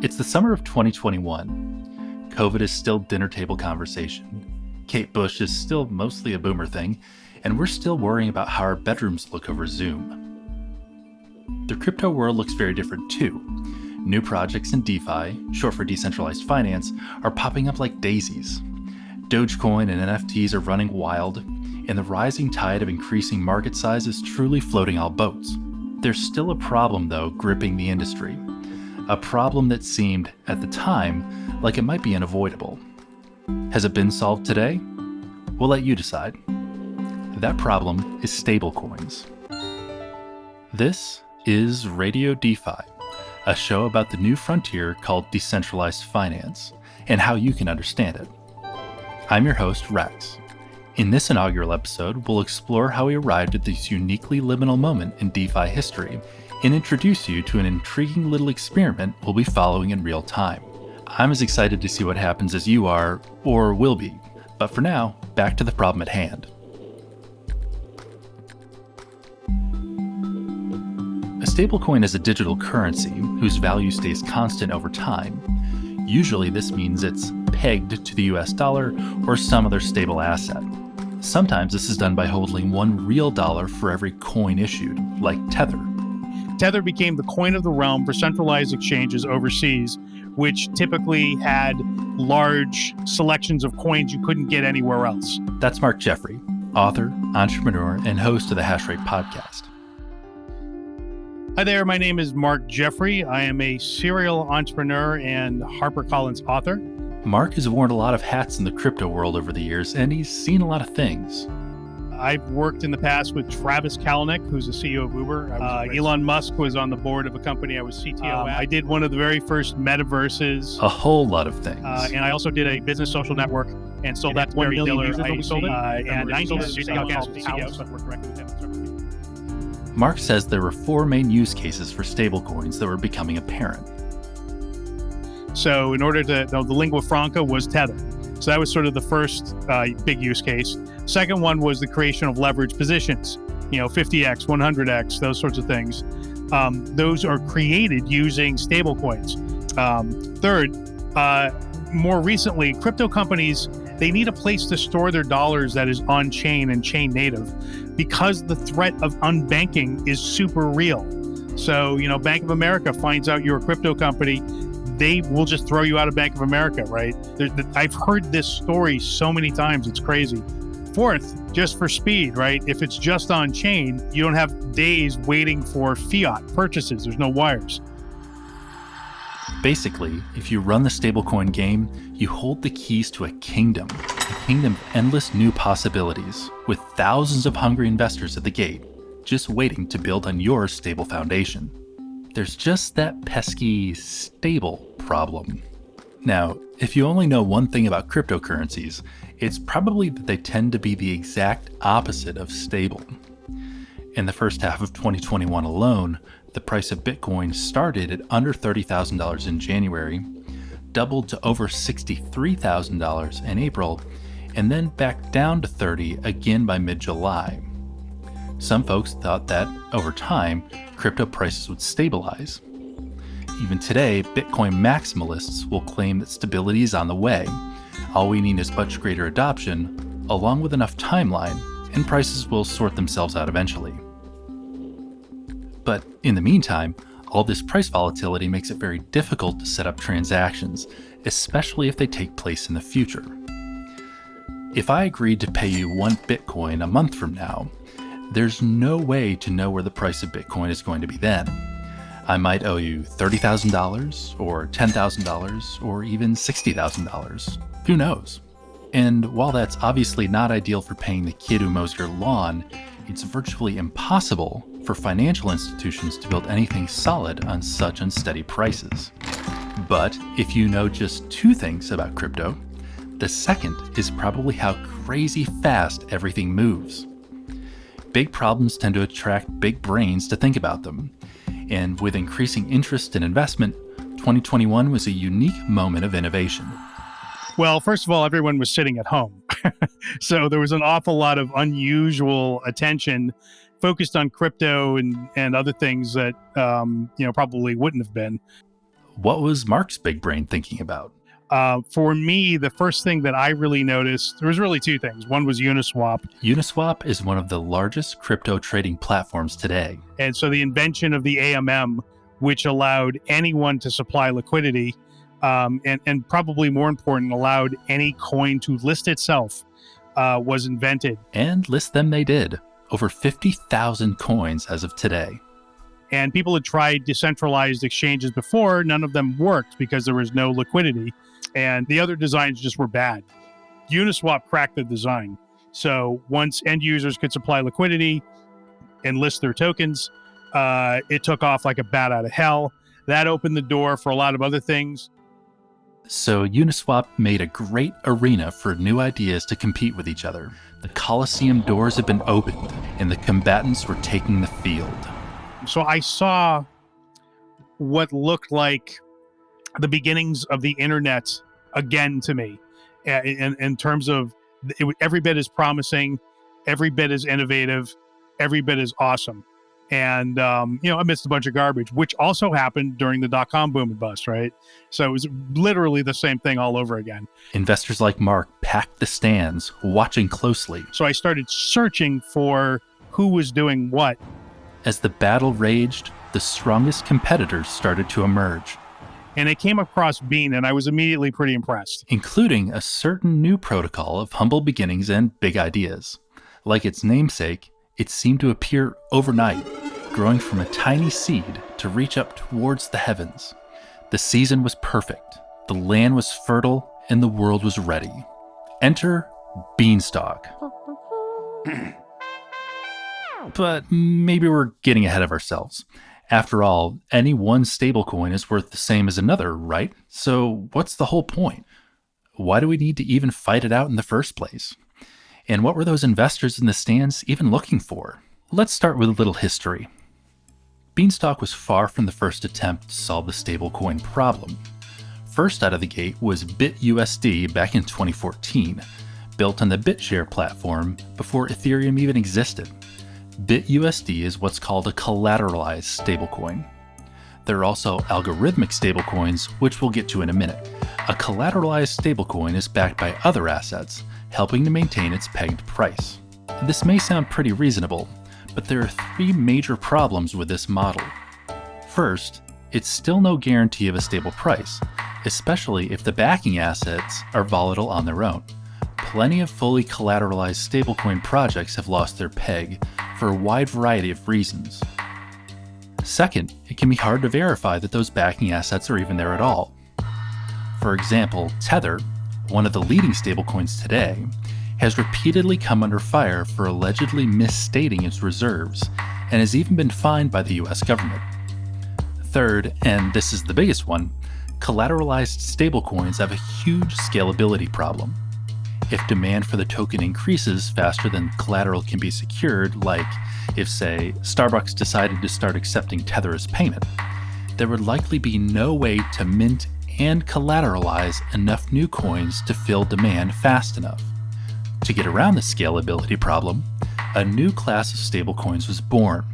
It's the summer of 2021. COVID is still dinner table conversation. Kate Bush is still mostly a boomer thing, and we're still worrying about how our bedrooms look over Zoom. The crypto world looks very different too. New projects in Defi, short for Decentralized Finance, are popping up like daisies. Dogecoin and NFTs are running wild, and the rising tide of increasing market size is truly floating all boats. There's still a problem, though, gripping the industry. A problem that seemed, at the time, like it might be unavoidable. Has it been solved today? We'll let you decide. That problem is stablecoins. This is RadioDefi, a show about the new frontier called Decentralized Finance, and how you can understand it. I'm your host, Rex. In this inaugural episode, we'll explore how we arrived at this uniquely liminal moment in DeFi history and introduce you to an intriguing little experiment we'll be following in real time. I'm as excited to see what happens as you are, or will be. But for now, back to the problem at hand. A stablecoin is a digital currency whose value stays constant over time. Usually this means it's pegged to the US dollar or some other stable asset. Sometimes this is done by holding one real dollar for every coin issued, like Tether. Tether became the coin of the realm for centralized exchanges overseas, which typically had large selections of coins you couldn't get anywhere else. That's Mark Jeffrey, author, entrepreneur, and host of the Hashrate podcast. Hi there, my name is Mark Jeffrey. I am a serial entrepreneur and HarperCollins author. Mark has worn a lot of hats in the crypto world over the years, and he's seen a lot of things. I've worked in the past with Travis Kalanick, who's the CEO of Uber. Elon Musk was on the board of a company I was CTO at. I did one of the very first metaverses. A whole lot of things. And I also did a business social network and sold that to 1 million users when we sold it. And 90 years ago, I worked directly with him. Mark says there were four main use cases for stablecoins that were becoming apparent. So in order to, the lingua franca was Tether. So that was sort of the first big use case. Second one was the creation of leverage positions, 50x, 100x, those sorts of things. Those are created using stablecoins. Third, more recently, crypto companies, they need a place to store their dollars that is on-chain and chain native because the threat of unbanking is super real. So, Bank of America finds out you're a crypto company, they will just throw you out of Bank of America, right? I've heard this story so many times, it's crazy. Fourth, just for speed, right? If it's just on chain, you don't have days waiting for fiat purchases. There's no wires. Basically, if you run the stablecoin game, you hold the keys to a kingdom of endless new possibilities, with thousands of hungry investors at the gate, just waiting to build on your stable foundation. There's just that pesky stable problem. Now, if you only know one thing about cryptocurrencies, it's probably that they tend to be the exact opposite of stable. In the first half of 2021 alone, the price of Bitcoin started at under $30,000 in January, doubled to over $63,000 in April, and then back down to $30,000 again by mid-July. Some folks thought that, over time, crypto prices would stabilize. Even today, Bitcoin maximalists will claim that stability is on the way. All we need is much greater adoption, along with enough timeline, and prices will sort themselves out eventually. But in the meantime, all this price volatility makes it very difficult to set up transactions, especially if they take place in the future. If I agreed to pay you 1 Bitcoin a month from now, there's no way to know where the price of Bitcoin is going to be then. I might owe you $30,000 or $10,000 or even $60,000. Who knows? And while that's obviously not ideal for paying the kid who mows your lawn, it's virtually impossible for financial institutions to build anything solid on such unsteady prices. But if you know just two things about crypto, the second is probably how crazy fast everything moves. Big problems tend to attract big brains to think about them. And with increasing interest and investment, 2021 was a unique moment of innovation. Well, first of all, everyone was sitting at home. So there was an awful lot of unusual attention focused on crypto and other things that, probably wouldn't have been. What was Mark's big brain thinking about? For me, the first thing that I really noticed, there was really two things. One was Uniswap. Uniswap is one of the largest crypto trading platforms today. And so the invention of the AMM, which allowed anyone to supply liquidity, and probably more important, allowed any coin to list itself, was invented. And list them they did. Over 50,000 coins as of today. And people had tried decentralized exchanges before. None of them worked because there was no liquidity. And the other designs just were bad. Uniswap cracked the design. So once end users could supply liquidity and list their tokens, it took off like a bat out of hell. That opened the door for a lot of other things. So Uniswap made a great arena for new ideas to compete with each other. The Coliseum doors had been opened, and the combatants were taking the field. So I saw what looked like the beginnings of the internet again to me, in terms of every bit is promising, every bit is innovative, every bit is awesome. And, amidst a bunch of garbage, which also happened during the dot-com boom and bust, right? So it was literally the same thing all over again. Investors like Mark packed the stands, watching closely. So I started searching for who was doing what. As the battle raged, the strongest competitors started to emerge. And I came across Bean, and I was immediately pretty impressed. Including a certain new protocol of humble beginnings and big ideas. Like its namesake, it seemed to appear overnight, growing from a tiny seed to reach up towards the heavens. The season was perfect, the land was fertile, and the world was ready. Enter Beanstalk. But maybe we're getting ahead of ourselves. After all, any one stablecoin is worth the same as another, right? So what's the whole point? Why do we need to even fight it out in the first place? And what were those investors in the stands even looking for? Let's start with a little history. Beanstalk was far from the first attempt to solve the stablecoin problem. First out of the gate was BitUSD back in 2014, built on the BitShare platform before Ethereum even existed. BitUSD is what's called a collateralized stablecoin. There are also algorithmic stablecoins, which we'll get to in a minute. A collateralized stablecoin is backed by other assets, helping to maintain its pegged price. This may sound pretty reasonable, but there are three major problems with this model. First, it's still no guarantee of a stable price, especially if the backing assets are volatile on their own. Plenty of fully collateralized stablecoin projects have lost their peg for a wide variety of reasons. Second, it can be hard to verify that those backing assets are even there at all. For example, Tether, one of the leading stablecoins today, has repeatedly come under fire for allegedly misstating its reserves, and has even been fined by the US government. Third, and this is the biggest one, collateralized stablecoins have a huge scalability problem. If demand for the token increases faster than collateral can be secured, like if, say, Starbucks decided to start accepting Tether as payment, there would likely be no way to mint and collateralize enough new coins to fill demand fast enough. To get around the scalability problem, a new class of stablecoins was born.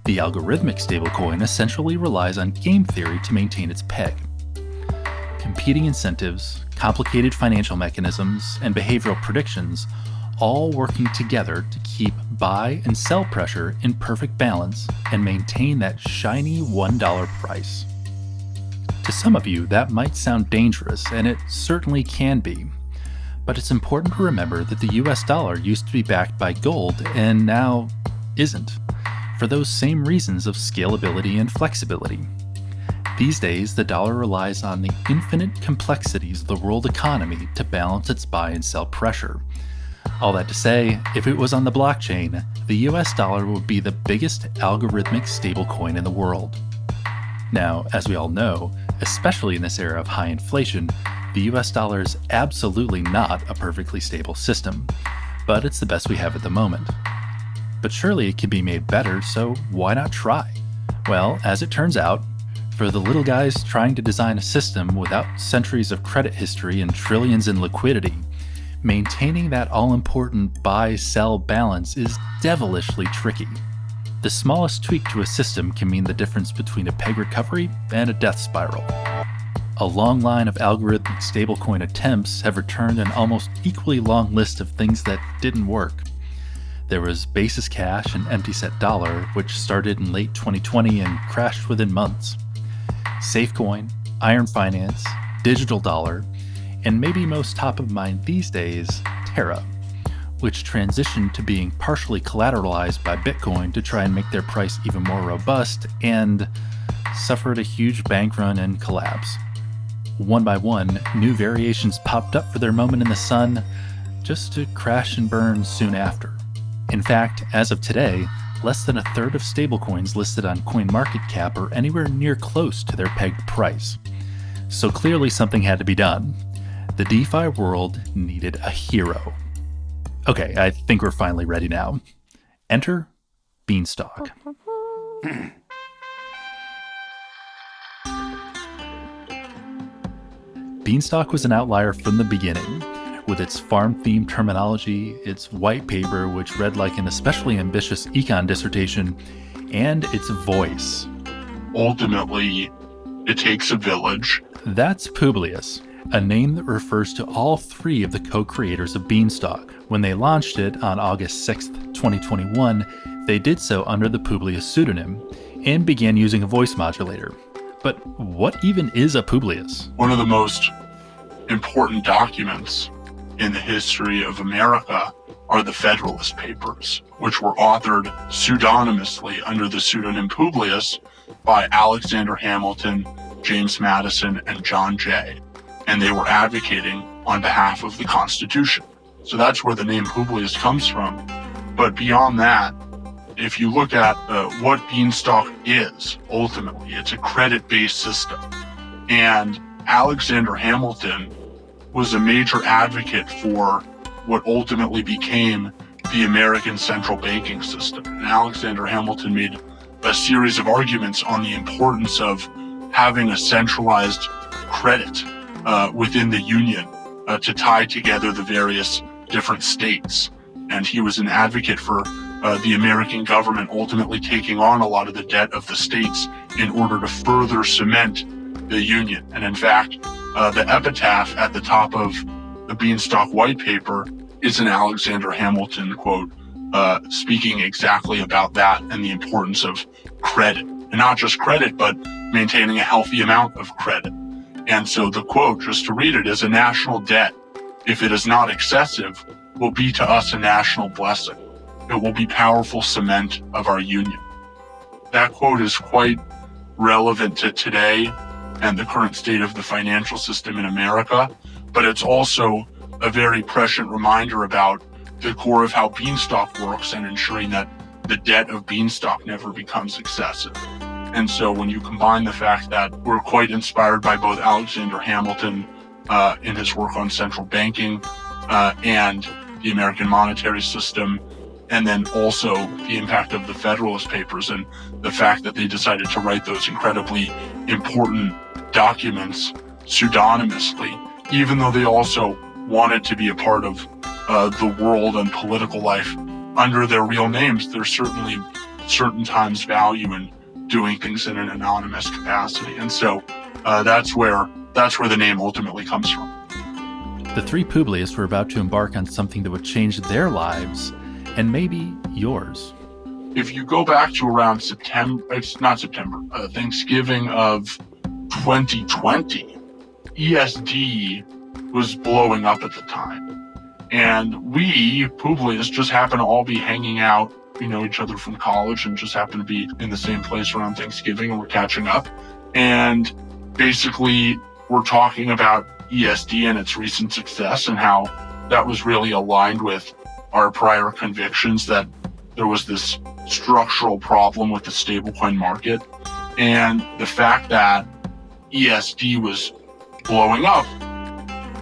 The algorithmic stablecoin essentially relies on game theory to maintain its peg. Competing incentives, complicated financial mechanisms, and behavioral predictions all working together to keep buy and sell pressure in perfect balance and maintain that shiny $1 price. To some of you, that might sound dangerous, and it certainly can be. But it's important to remember that the US dollar used to be backed by gold and now isn't, for those same reasons of scalability and flexibility. These days, the dollar relies on the infinite complexities of the world economy to balance its buy and sell pressure. All that to say, if it was on the blockchain, the US dollar would be the biggest algorithmic stablecoin in the world. Now, as we all know, especially in this era of high inflation, the US dollar is absolutely not a perfectly stable system, but it's the best we have at the moment. But surely it can be made better, so why not try? Well, as it turns out, for the little guys trying to design a system without centuries of credit history and trillions in liquidity, maintaining that all-important buy-sell balance is devilishly tricky. The smallest tweak to a system can mean the difference between a peg recovery and a death spiral. A long line of algorithmic stablecoin attempts have returned an almost equally long list of things that didn't work. There was Basis Cash and Empty Set Dollar, which started in late 2020 and crashed within months. Safecoin, Iron Finance, Digital Dollar, and maybe most top of mind these days, Terra, which transitioned to being partially collateralized by Bitcoin to try and make their price even more robust, and suffered a huge bank run and collapse. One by one, new variations popped up for their moment in the sun, just to crash and burn soon after. In fact, as of today, less than a third of stablecoins listed on CoinMarketCap are anywhere near close to their pegged price. So clearly something had to be done. The DeFi world needed a hero. Okay, I think we're finally ready now. Enter Beanstalk. Beanstalk was an outlier from the beginning, with its farm-themed terminology, its white paper, which read like an especially ambitious econ dissertation, and its voice. Ultimately, it takes a village. That's Publius, a name that refers to all three of the co-creators of Beanstalk. When they launched it on August 6th, 2021, they did so under the Publius pseudonym and began using a voice modulator. But what even is a Publius? One of the most important documents in the history of America are the Federalist Papers, which were authored pseudonymously under the pseudonym Publius by Alexander Hamilton, James Madison, and John Jay. And they were advocating on behalf of the Constitution. So that's where the name Publius comes from. But beyond that, if you look at what Beanstalk is, ultimately, it's a credit-based system. And Alexander Hamilton was a major advocate for what ultimately became the American central banking system. And Alexander Hamilton made a series of arguments on the importance of having a centralized credit within the Union to tie together the various different states. And he was an advocate for the American government ultimately taking on a lot of the debt of the states in order to further cement the Union. And in fact, the epitaph at the top of the Beanstalk white paper is an Alexander Hamilton quote, speaking exactly about that and the importance of credit. And not just credit, but maintaining a healthy amount of credit. And so the quote, just to read it, is: "A national debt, if it is not excessive, will be to us a national blessing. It will be powerful cement of our union." That quote is quite relevant to today and the current state of the financial system in America, but it's also a very prescient reminder about the core of how Beanstalk works and ensuring that the debt of Beanstalk never becomes excessive. And so when you combine the fact that we're quite inspired by both Alexander Hamilton in his work on central banking and the American monetary system, and then also the impact of the Federalist Papers and the fact that they decided to write those incredibly important documents pseudonymously, even though they also wanted to be a part of the world and political life under their real names, there's certainly certain times value in doing things in an anonymous capacity. And so that's where the name ultimately comes from. The three Publius were about to embark on something that would change their lives, and maybe yours. If you go back to around Thanksgiving of 2020, ESD was blowing up at the time. And we, Publius, just happened to all be hanging out, each other from college, and just happened to be in the same place around Thanksgiving, and we're catching up. And basically, we're talking about ESD and its recent success and how that was really aligned with our prior convictions that there was this structural problem with the stablecoin market. And the fact that ESD was blowing up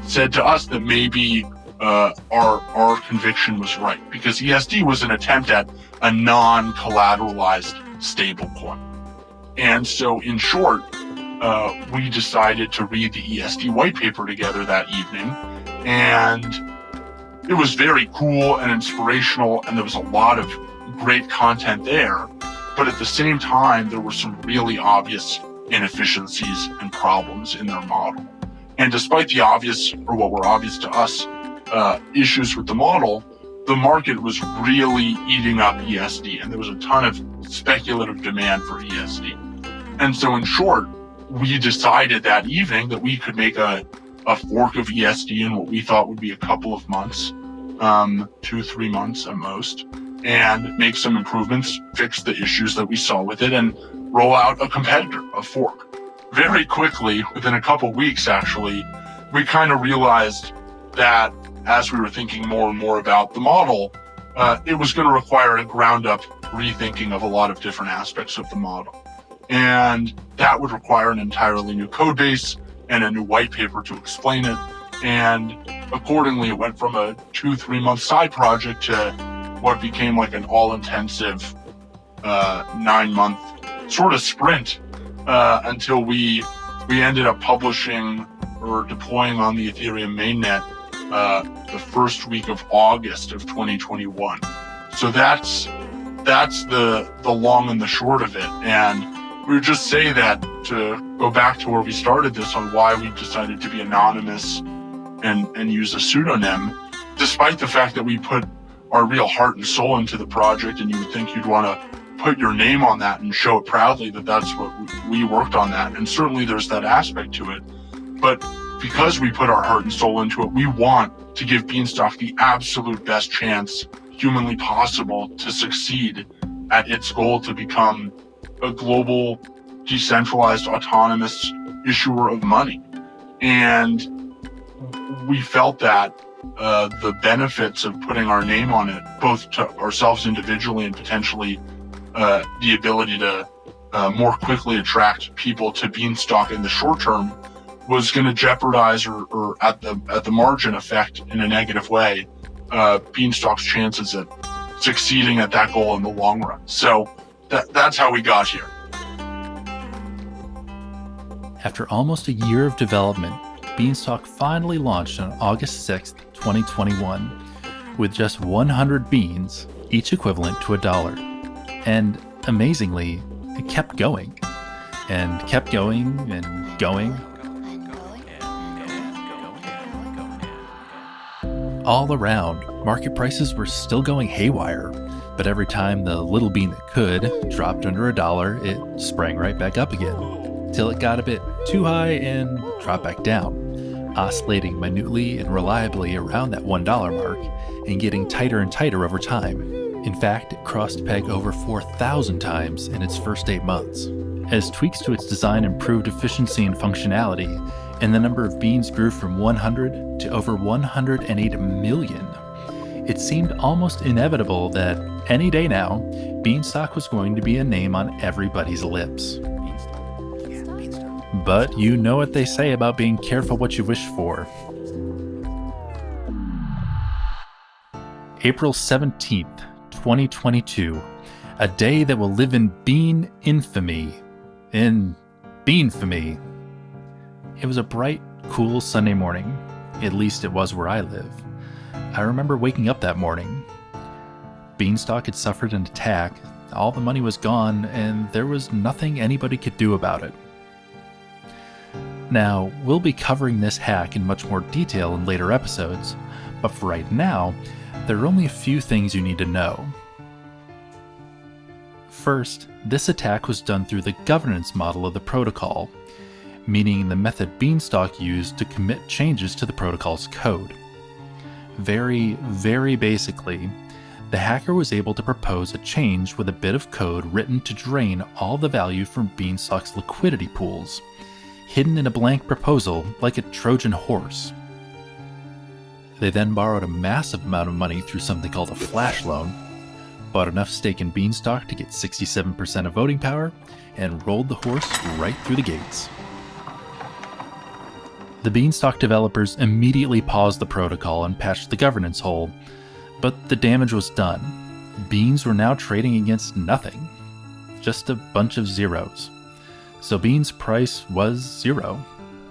said to us that maybe our conviction was right, because ESD was an attempt at a non-collateralized stablecoin. And so in short, we decided to read the ESD white paper together that evening, and it was very cool and inspirational, and there was a lot of great content there. But at the same time, there were some really obvious inefficiencies and problems in their model. And despite the obvious, or what were obvious to us, issues with the model, the market was really eating up ESD, and there was a ton of speculative demand for ESD. And so in short, we decided that evening that we could make a fork of ESD in what we thought would be a couple of months, 2-3 months at most, and make some improvements, fix the issues that we saw with it, and roll out a competitor, a fork. Very quickly, within a couple weeks actually, we kind of realized that as we were thinking more and more about the model, it was going to require a ground-up rethinking of a lot of different aspects of the model. And that would require an entirely new code base and a new white paper to explain it. And accordingly, it went from a 2-3 month side project to what became like an all-intensive 9-month sort of sprint until we ended up publishing or deploying on the Ethereum mainnet the first week of August of 2021. So that's the long and the short of it. And we would just say that to go back to where we started this on why we decided to be anonymous and use a pseudonym, despite the fact that we put our real heart and soul into the project, and you would think you'd want to put your name on that and show it proudly that that's what we worked on that. And certainly there's that aspect to it. But because we put our heart and soul into it, we want to give Beanstalk the absolute best chance humanly possible to succeed at its goal to become a global, decentralized, autonomous issuer of money. And we felt that the benefits of putting our name on it, both to ourselves individually and potentially the ability to more quickly attract people to Beanstalk in the short term, was going to jeopardize or at the margin affect in a negative way Beanstalk's chances at succeeding at that goal in the long run. So that's how we got here. After almost a year of development, Beanstalk finally launched on August 6th, 2021, with just 100 beans, each equivalent to $1. And amazingly, it kept going, and kept going, and going. All around, market prices were still going haywire, but every time the little bean that could dropped under $1, it sprang right back up again, till it got a bit too high and dropped back down, oscillating minutely and reliably around that $1 mark and getting tighter and tighter over time. In fact, it crossed peg over 4,000 times in its first 8 months. As tweaks to its design improved efficiency and functionality, and the number of beans grew from 100 to over 108 million, it seemed almost inevitable that any day now, Beanstalk was going to be a name on everybody's lips. But you know what they say about being careful what you wish for. April 17th, 2022, a day that will live in bean infamy. In beanfamy. It was a bright, cool Sunday morning. At least it was where I live. I remember waking up that morning. Beanstalk had suffered an attack, all the money was gone, and there was nothing anybody could do about it. Now, we'll be covering this hack in much more detail in later episodes, but for right now, there are only a few things you need to know. First, this attack was done through the governance model of the protocol, meaning the method Beanstalk used to commit changes to the protocol's code. Very, very basically, the hacker was able to propose a change with a bit of code written to drain all the value from Beanstalk's liquidity pools, hidden in a blank proposal like a Trojan horse. They then borrowed a massive amount of money through something called a flash loan, bought enough stake in Beanstalk to get 67% of voting power, and rolled the horse right through the gates. The Beanstalk developers immediately paused the protocol and patched the governance hole, but the damage was done. Beans were now trading against nothing, just a bunch of zeros. So Bean's price was 0,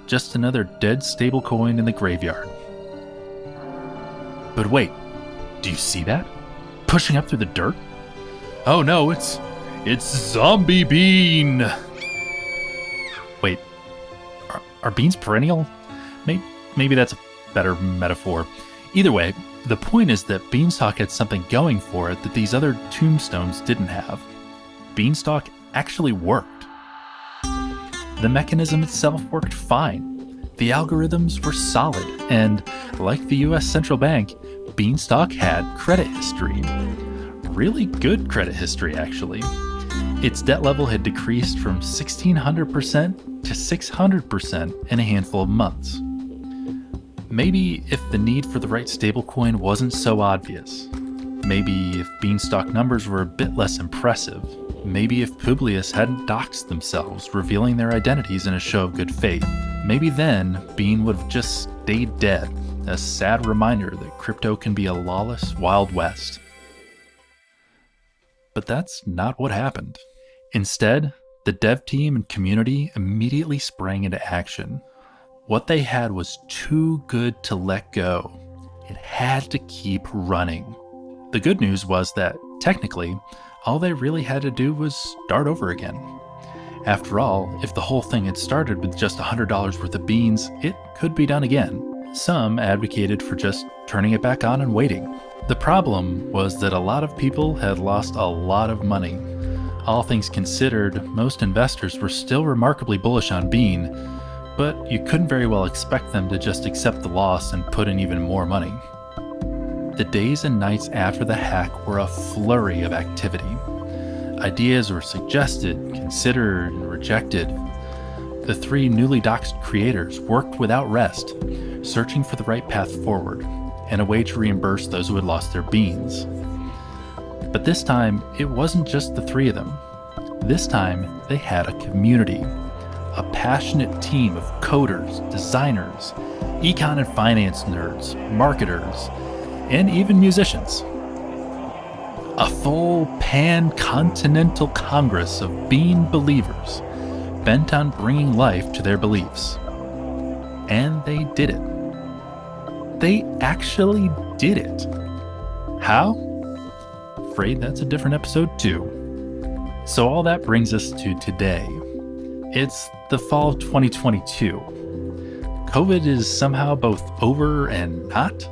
just another dead stablecoin in the graveyard. But wait, do you see that? Pushing up through the dirt? Oh no, it's It's Zombie Bean! Wait, are beans perennial? Maybe that's a better metaphor. Either way, the point is that Beanstalk had something going for it that these other tombstones didn't have. Beanstalk actually worked. The mechanism itself worked fine. The algorithms were solid, and like the US Central Bank, Beanstalk had credit history. Really good credit history, actually. Its debt level had decreased from 1,600% to 600% in a handful of months. Maybe if the need for the right stablecoin wasn't so obvious. Maybe if Beanstalk numbers were a bit less impressive. Maybe if Publius hadn't doxed themselves, revealing their identities in a show of good faith. Maybe then, Bean would have just stayed dead, a sad reminder that crypto can be a lawless Wild West. But that's not what happened. Instead, the dev team and community immediately sprang into action. What they had was too good to let go. It had to keep running. The good news was that, technically, all they really had to do was start over again. After all, if the whole thing had started with just $100 worth of beans, it could be done again. Some advocated for just turning it back on and waiting. The problem was that a lot of people had lost a lot of money. All things considered, most investors were still remarkably bullish on Bean, but you couldn't very well expect them to just accept the loss and put in even more money. The days and nights after the hack were a flurry of activity. Ideas were suggested, considered, and rejected. The three newly doxed creators worked without rest, searching for the right path forward, and a way to reimburse those who had lost their beans. But this time, it wasn't just the three of them. This time, they had a community. A passionate team of coders, designers, econ and finance nerds, marketers, and even musicians. A full pan-continental congress of Bean believers bent on bringing life to their beliefs. And they did it. They actually did it. How? Afraid that's a different episode too. So all that brings us to today. It's the fall of 2022. COVID is somehow both over and not.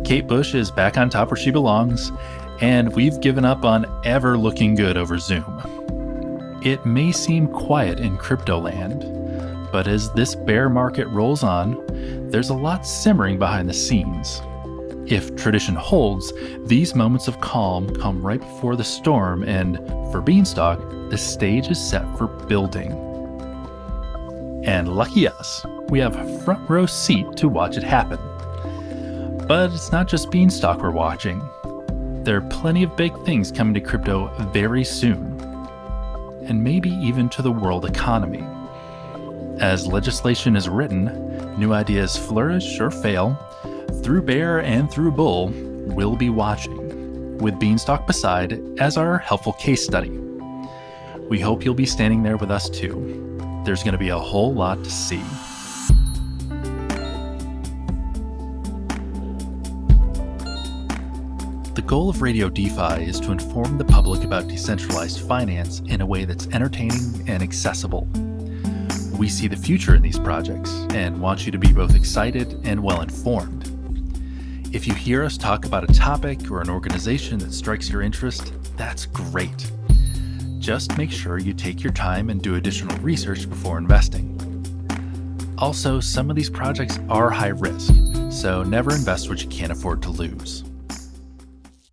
Kate Bush is back on top where she belongs, and we've given up on ever looking good over Zoom. It may seem quiet in crypto land, but as this bear market rolls on, there's a lot simmering behind the scenes. If tradition holds, these moments of calm come right before the storm, and for Beanstalk, the stage is set for building. And lucky us, we have a front row seat to watch it happen. But it's not just Beanstalk we're watching. There are plenty of big things coming to crypto very soon, and maybe even to the world economy. As legislation is written, new ideas flourish or fail. Through bear and through bull, we'll be watching, with Beanstalk beside as our helpful case study. We hope you'll be standing there with us too. There's going to be a whole lot to see. The goal of RadioDefi is to inform the public about decentralized finance in a way that's entertaining and accessible. We see the future in these projects and want you to be both excited and well informed. If you hear us talk about a topic or an organization that strikes your interest, that's great. Just make sure you take your time and do additional research before investing. Also, some of these projects are high risk, so never invest what you can't afford to lose.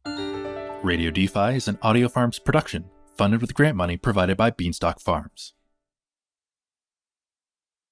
RadioDefi is an Audio Farms production, funded with grant money provided by Beanstalk Farms.